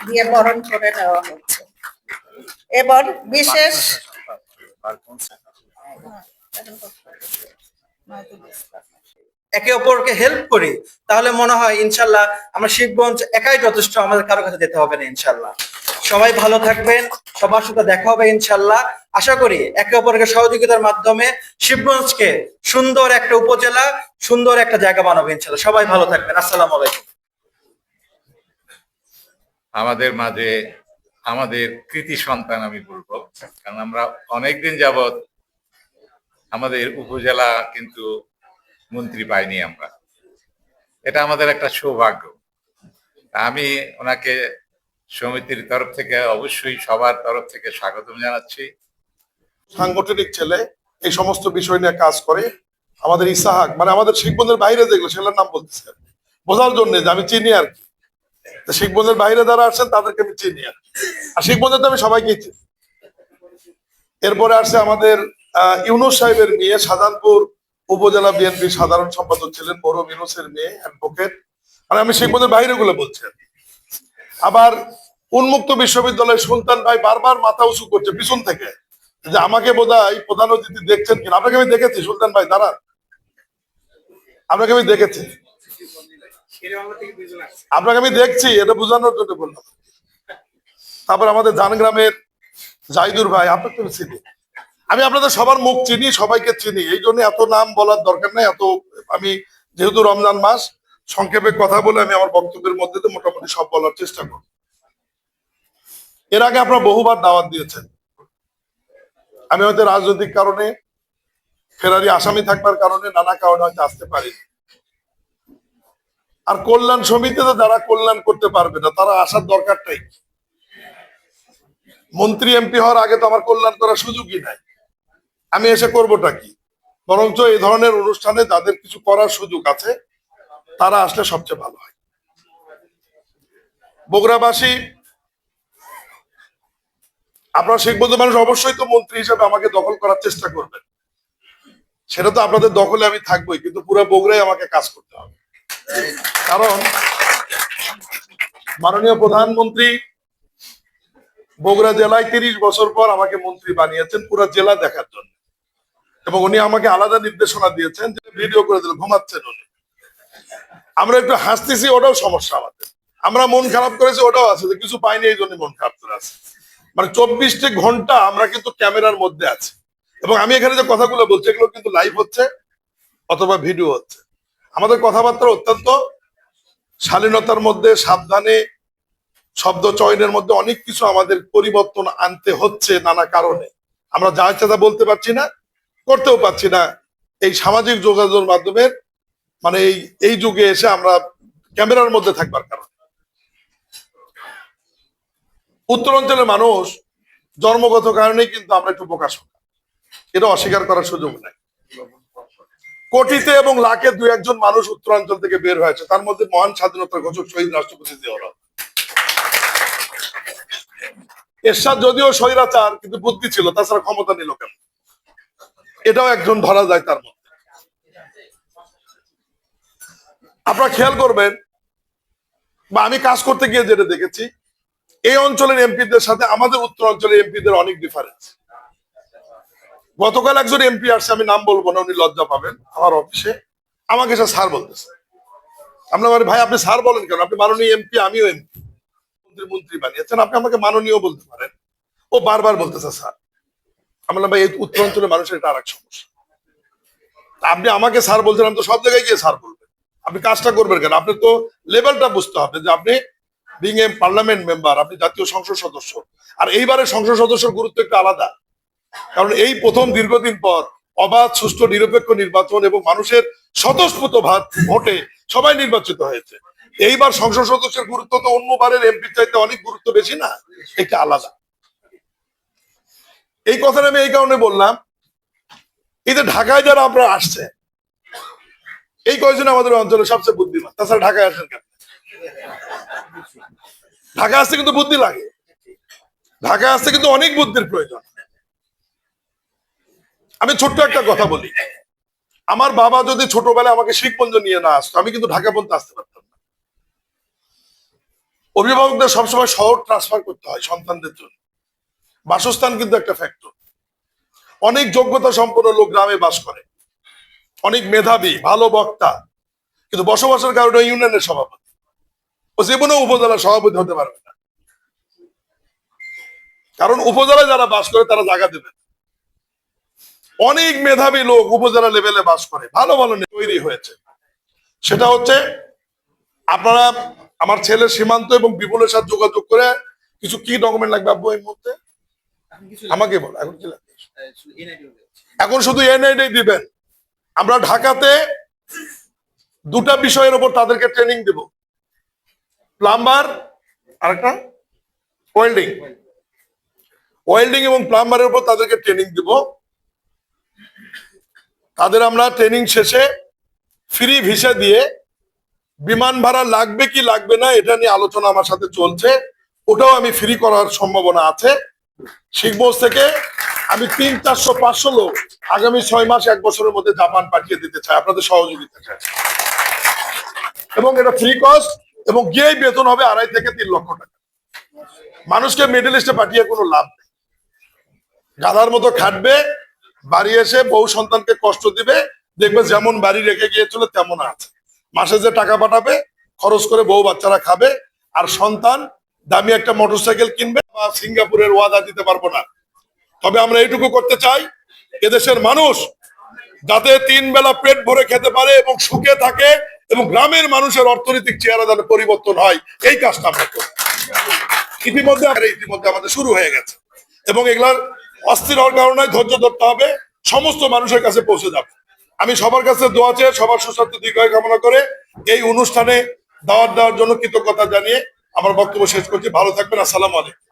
দিয়ে বরণ করে নেওয়া হচ্ছে। এবার বিশেষ একে অপরকে হেল্প করি, তাহলে মনে হয় ইনশাল্লাহ আমরা শিবগঞ্জ একাই যথেষ্ট, আমাদের কারো কাছে যেতে হবে না ইনশাল্লাহ। সবাই ভালো থাকবেন, সবার সাথে দেখা হবে ইনশাল্লাহ। আশা করি একে অপরকে সহযোগিতার মাধ্যমে শিবগঞ্জকে সুন্দর একটা উপজেলা, সুন্দর একটা জায়গা বানাবো ইনশাল্লাহ। সবাই ভালো থাকবেন, আসসালামু আলাইকুম। আমাদের মাঝে আমাদের কৃতি সন্তান আমি বলবো, কারণ আমরা অনেকদিন যাবৎ আমাদের উপজেলা কিন্তু মন্ত্রী পাইনি আমরা, এটা আমাদের একটা সৌভাগ্য। আমি ওনাকে সমিতির তরফ থেকে অবশ্যই সবার তরফ থেকে স্বাগতম জানাচ্ছি। সাংগঠনিক ছেলে, এই সমস্ত বিষয় নিয়ে কাজ করে। আমাদের ইসাহাক মানে আমাদের শিখবন্ধের বাইরে যেগুলো সেগুলোর নাম বলতেছে বোঝার জন্য যে আমি চিনি আর কি। শিখবন্ধের বাইরে যারা আসছেন তাদেরকে আমি চিনি আর শিখবন্ধের তো আমি সবাইকেই চিনি। এরপরে আসছে আমাদের ইউনুস সাহেবের মেয়ে, শাহজাহানপুর উপজেলা বিএনপির সাধারণ সম্পাদক ছিলেন, বড় ইউনুসের মেয়ে, অ্যাডভোকেট। মানে আমি শিখবন্ধের বাইরে গুলো বলছি। আবার উন্মুক্ত বিশ্ববিদ্যালয়ের সুলতান ভাই বারবার মাথা উঁচু করছে পিছন থেকে যে আমাকে বোধহয় প্রধান অতিথি দেখছেন কিনা। আপনাকে আমি দেখেছি সুলতান ভাই, দাঁড়া, আপনাকে আমি দেখেছি, আপনাকে আমি দেখছি, এটা বোঝানোর জন্য বললাম। তারপর আমাদের জানগ্রামের জাহিদুর ভাই, আপনাকে আমি চিনি, আমি আপনাদের সবার মুখ চিনি, সবাইকে চিনি, এই জন্য এত নাম বলার দরকার নাই। এত আমি যেহেতু রমজান মাস, সংক্ষেপে কথা বলে আমি আমার বক্তব্যের মধ্যে মোটামুটি সব বলার চেষ্টা করব। এর আগে আপনারা বহুবার দাওয়াত দিয়েছেন, আমি হয়তো রাজনৈতিক কারণে, ফেরারি আসামি থাকবার কারণে, নানা কারণে হয়তো আসতে পারি। আর কল্যাণ সমিতিতে যারা কল্যাণ করতে পারবে না তারা আসার দরকারটাই। মন্ত্রী এমপি হওয়ার আগে তো আমার কল্যাণ করার সুযোগই নাই, আমি এসে করবোটা কি? বরঞ্চ এই ধরনের অনুষ্ঠানে যাদের কিছু করার সুযোগ আছে তারা আসলে সবচেয়ে ভালো হয়। বগুড়াবাসী, আপনারা শিখবন্ধু মানুষ, অবশ্যই তো মন্ত্রী হিসেবে আমাকে দখল করার চেষ্টা করবেন, সেটা তো আপনাদের দখলে আমি থাকবোই, কিন্তু পুরো বগুড়ায় আমাকে কাজ করতে হবে। কারণ মাননীয় প্রধানমন্ত্রী বগুড়া জেলায় 30 বছর পর আমাকে মন্ত্রী বানিয়েছেন পুরো জেলা দেখার জন্য, এবং উনি আমাকে আলাদা নির্দেশনা দিয়েছেন যে ভিডিও করে দিলে ঘুমাচ্ছেন উনি। আমরা একটু হাসতেছি, ওটাও সমস্যা আমাদের। আমরা মন খারাপ করেছি, ওটাও আছে যে কিছু পাইনি এই জন্য মন খারাপ করে আছে। মানে 24টি ঘন্টা আমরা কিন্তু ক্যামেরার মধ্যে আছি, এবং আমি এখানে যে কথাগুলো বলছি এগুলো কিন্তু লাইভ হচ্ছে অথবা ভিডিও হচ্ছে। আমাদের কথাবার্তা অত্যন্ত শালীনতার মধ্যে, সাবধানে, শব্দ চয়নের মধ্যে অনেক কিছু আমাদের পরিবর্তন আনতে হচ্ছে নানা কারণে। আমরা যা ইচ্ছা তা বলতে পারছি না, করতেও পারছি না। এই সামাজিক যোগাযোগের মাধ্যমে মানে এই যুগে এসে আমরা ক্যামেরার মধ্যে থাকবার কারণে। উত্তরাঞ্চলের মানুষ জন্মগত কারণে কিন্তু আমরা একটু বোকা শোকা, এটা অস্বীকার করার সুযোগ নাই। কোটিতে এবং লাখে 2-1 মানুষ উত্তরাঞ্চল থেকে বের হয়েছে, তার মধ্যে মহান স্বাধীনতা ঘোষক শহীদ রাষ্ট্রপতি জিয়াউর রহমান। এরশাদ যদিও স্বৈরাচার, কিন্তু বুদ্ধি ছিল, তাছাড়া ক্ষমতা নিল কেন, এটাও একজন ধরা যায় তার মধ্যে। আপনারা খেয়াল করবেন, বা আমি কাজ করতে গিয়ে যেটা দেখেছি, এই অঞ্চলের এমপিদের সাথে আমাদের উত্তরাঞ্চলের এমপিদের অনেক ডিফারেন্স। গতকাল একজন এমপি আসছে, আমি নাম বলবো না, উনি লজ্জা পাবেন, আমার অফিসে আমাকে সে স্যার বলতেছে। আমরা বলি ভাই আপনি স্যার বলেন কেন, আপনি মাননীয় এমপি, আমিও এমপি, মন্ত্রী বানিয়েছেন, আপনি আমাকে মাননীয় বলতে পারেন। ও বারবার বলতেছে স্যার। আমি বললাম ভাই এই উত্তরাঞ্চলের মানুষের এটা আরেক সমস্যা, আপনি আমাকে স্যার বলছেন, আমি তো সব জায়গায় গিয়ে স্যার বলবেন, আপনি কাজটা করবেন কেন? আপনি তো লেভেলটা বুঝতে হবে যে আপনি বিং এ পার্লামেন্ট মেম্বার, আপনি জাতীয় সংসদ সদস্য। আর এইবারে সংসদ সদস্যের গুরুত্ব একটু আলাদা, কারণ এই প্রথম দীর্ঘদিন পর অবাধ, সুষ্ঠু, নিরপেক্ষ নির্বাচন এবং মানুষের স্বতঃস্ফূর্ত ভোটে সবাই নির্বাচিত হয়েছে। এইবার সংসদ সদস্যের গুরুত্ব তো অন্যবারের এমপির চাইতে অনেক গুরুত্ব বেশি না, একটু আলাদা। এই কথাটা আমি এই কারণে বললাম, এই যে ঢাকায় যারা আপনারা আসছে, এই কয়েকজন আমাদের অঞ্চলে সবচেয়ে বুদ্ধিমান, তাছাড়া ঢাকায় আসেন কেন? ঢাকা আসতে কিন্তু বুদ্ধি লাগে, ঢাকা আসতে কিন্তু অনেক বুদ্ধির প্রয়োজন। আমি ছোট্ট একটা কথা বলি, আমার বাবা যদি ছোটবেলায় আমাকে শিখগঞ্জ নিয়ে না আসতো, আমি কিন্তু ঢাকা পর্যন্ত আসতে পারতাম না। অভিভাবকদের সবসময় শহর ট্রান্সফার করতে হয় সন্তানদের জন্য। বাসস্থান কিন্তু একটা ফ্যাক্টর। অনেক যোগ্যতা সম্পন্ন লোক গ্রামে বাস করে, অনেক মেধাবী, ভালো বক্তা, কিন্তু বসবাসের কারণে ইউনিয়নের সভাপতি, ও জীবনেও উপজেলা সভাপতি হতে পারবে না। কারণ উপজেলায় যারা বাস করে তারা জায়গা দেবে। অনেক মেধাবী লোক উপজেলা লেভেলে বাস করে, ভালো ভালো তৈরি হয়েছে। সেটা হচ্ছে আপনারা আমার ছেলে সীমান্ত এবং বিপুলের সাথে যোগাযোগ করে কিছু কি ডকুমেন্ট লাগবে আব্বু এই মুহূর্তে আমাকে বল। এখন কি লাগবে? এখন শুধু এনআইডি দিবেন। আমরা ঢাকাতে দুটা বিষয়ের উপর তাদেরকে ট্রেনিং দেব, প্লাম্বার আর একটা ওয়েল্ডিং। ওয়েল্ডিং এবং প্লাম্বারের উপর তাদেরকে ট্রেনিং দিব। তাদের আমরা ট্রেনিং শেষে ফ্রি ভিসা দিয়ে, বিমান ভাড়া লাগবে কি লাগবে না এটা নিয়ে আলোচনা আমার সাথে চলছে, ওটাও আমি ফ্রি করার সম্ভাবনা আছে। শিখবোস থেকে আমি 300-400 লোক আগামী 6 মাস 1 বছরের মধ্যে জাপান পাঠিয়ে দিতে চাই আপনাদের সহযোগিতা চাই, এবং এটা ফ্রি কস্ট, এবং গিয়েই বেতন হবে 2.5 থেকে 3 লক্ষ টাকা। মানুষকে মিডল ইস্টে পাঠিয়ে কোনো লাভ নেই। গাধার মতো খাটবে, বাড়ি এসে বউ সন্তানকে কষ্ট দিবে, দেখবে যেমন বাড়ি রেখে গিয়েছিল তেমন আছে। মাসে যে টাকা পাঠাবে খরচ করে বউ বাচ্চারা খাবে, আর সন্তান দামি একটা মোটরসাইকেল কিনবে। সিঙ্গাপুরের ওয়াদা দিতে পারবো না, তবে আমরা এইটুকু করতে চাই, এদেশের মানুষ যাতে 3 বেলা পেট ভরে খেতে পারে এবং সুখে থাকে, এবং গ্রামের মানুষের অর্থনৈতিক চেহারা যাতে পরিবর্তন হয়, এই কাজটা আমরা করি। ইতিমধ্যে আমাদের শুরু হয়ে গেছে, এবং এগুলার অস্থির হওয়ার কারণে ধৈর্য ধরতে হবে, সমস্ত মানুষের কাছে পৌঁছে যাবে। আমি সবার কাছে দোয়া চেয়ে সবার সুস্বাস্থ্য দীর্ঘায়ু কামনা করে এই অনুষ্ঠানে দাওয়াত দেওয়ার জন্য কৃতজ্ঞতা জানিয়ে আমার বক্তব্য শেষ করছি। ভালো থাকবেন। আসসালামু আলাইকুম।